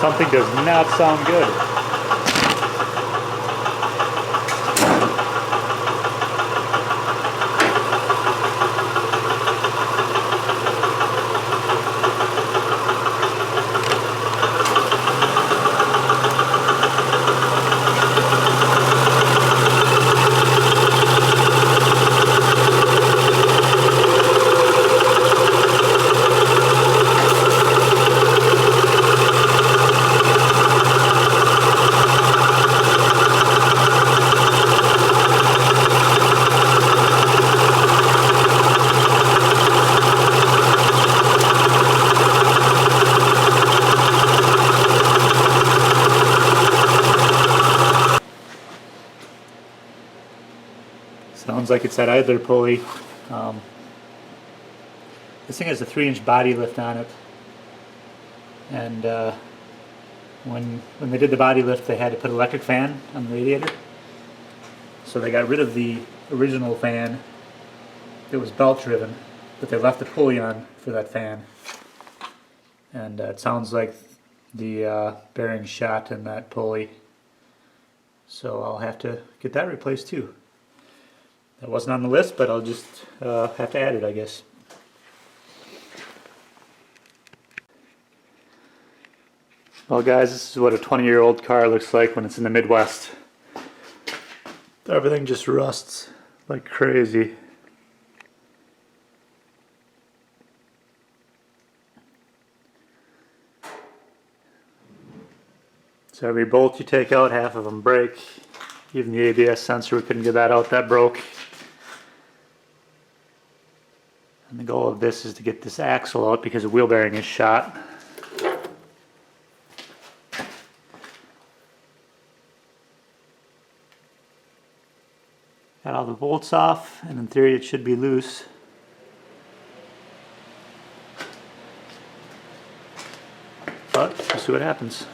Something does not sound good. Sounds like it's that idler pulley. This thing has a 3-inch body lift on it, and when they did the body lift, they had to put an electric fan on the radiator. So they got rid of the original fan that was belt driven, but they left the pulley on for that fan. And it sounds like the bearing shot in that pulley. So I'll have to get that replaced too. That wasn't on the list, but I'll just have to add it, I guess. Well guys, this is what a 20-year-old car looks like when it's in the Midwest. Everything just rusts like crazy. So every bolt you take out, half of them break. Even the ABS sensor, we couldn't get that out, that broke. And the goal of this is to get this axle out because the wheel bearing is shot. Got all the bolts off, and in theory it should be loose. But we'll see what happens.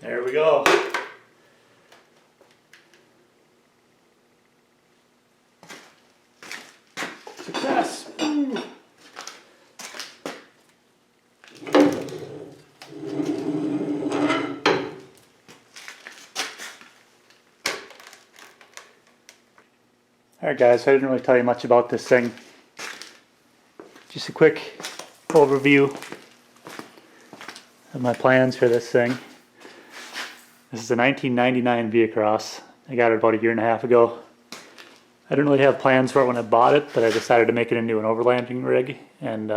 There we go. Success. Ooh. Alright guys, I didn't really tell you much about this thing. Just a quick overview of my plans for this thing. This is a 1999 Vehicross. I got it about 1.5 years ago. I didn't really have plans for it when I bought it, but I decided to make it into an overlanding rig and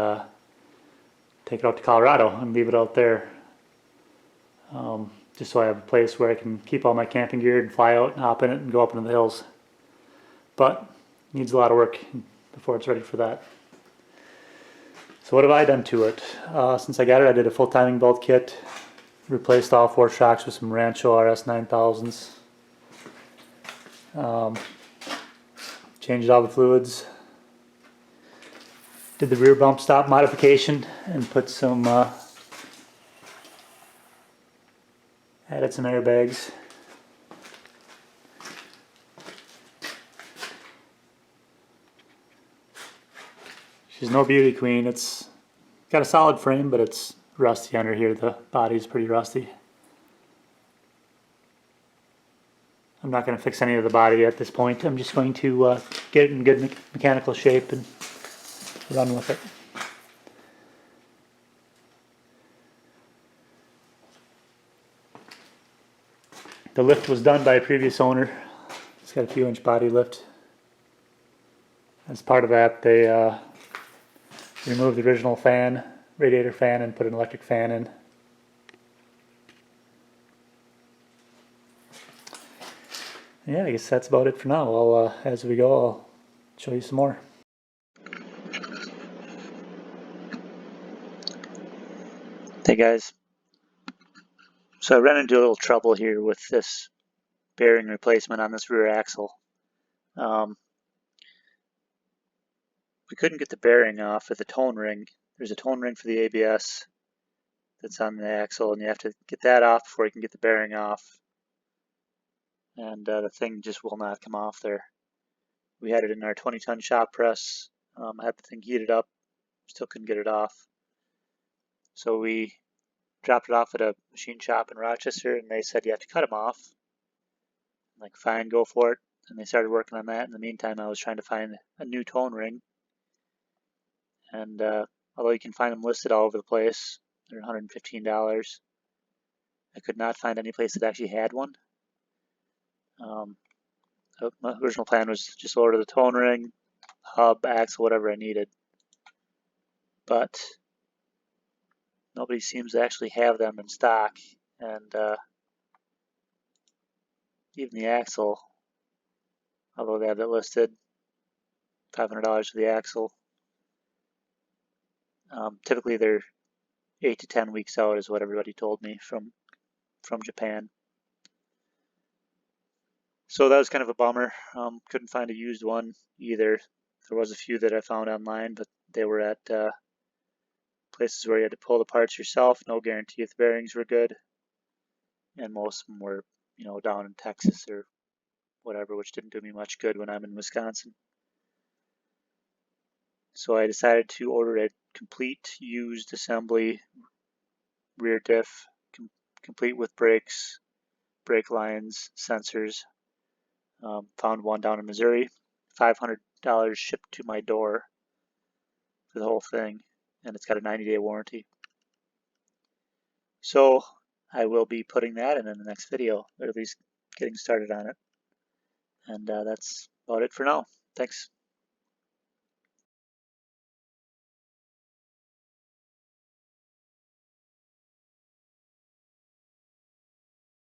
take it out to Colorado and leave it out there. Just so I have a place where I can keep all my camping gear and fly out and hop in it and go up into the hills. But it needs a lot of work before it's ready for that. So what have I done to it? Since I got it, I did a full timing belt kit. Replaced all 4 shocks with some Rancho RS 9000s. Changed all the fluids. Did the rear bump stop modification and put some added some airbags. She's no beauty queen. It's got a solid frame, but it's rusty under here. The body's pretty rusty. I'm not going to fix any of the body at this point. I'm just going to get it in good mechanical shape and run with it. The lift was done by a previous owner. It's got a few inch body lift. As part of that, they removed the original fan, radiator fan, and put an electric fan in. yeah, I guess that's about it for now. As we go, I'll show you some more. Hey guys, so I ran into a little trouble here with this bearing replacement on this rear axle. We couldn't get the bearing off of the tone ring. There's a tone ring for the ABS that's on the axle, and you have to get that off before you can get the bearing off. And the thing just will not come off there. We had it in our 20-ton shop press. I had the thing heated up, still couldn't get it off. So we dropped it off at a machine shop in Rochester, and they said you have to cut them off. I'm like, fine, go for it. And they started working on that. In the meantime, I was trying to find a new tone ring. And although you can find them listed all over the place, they're $115. I could not find any place that actually had one. So my original plan was just order the tone ring, hub, axle, whatever I needed. But nobody seems to actually have them in stock. And even the axle, although they have it listed, $500 for the axle. Typically they're 8 to 10 weeks out is what everybody told me from Japan. So that was kind of a bummer. Couldn't find a used one either. There was a few that I found online, but they were at places where you had to pull the parts yourself, no guarantee if the bearings were good. And most of them were, down in Texas or whatever, which didn't do me much good when I'm in Wisconsin. So I decided to order a complete used assembly rear diff, complete with brakes, brake lines, sensors. Found one down in Missouri, $500 shipped to my door for the whole thing, and it's got a 90-day warranty. So I will be putting that in the next video, or at least getting started on it. And that's about it for now. Thanks.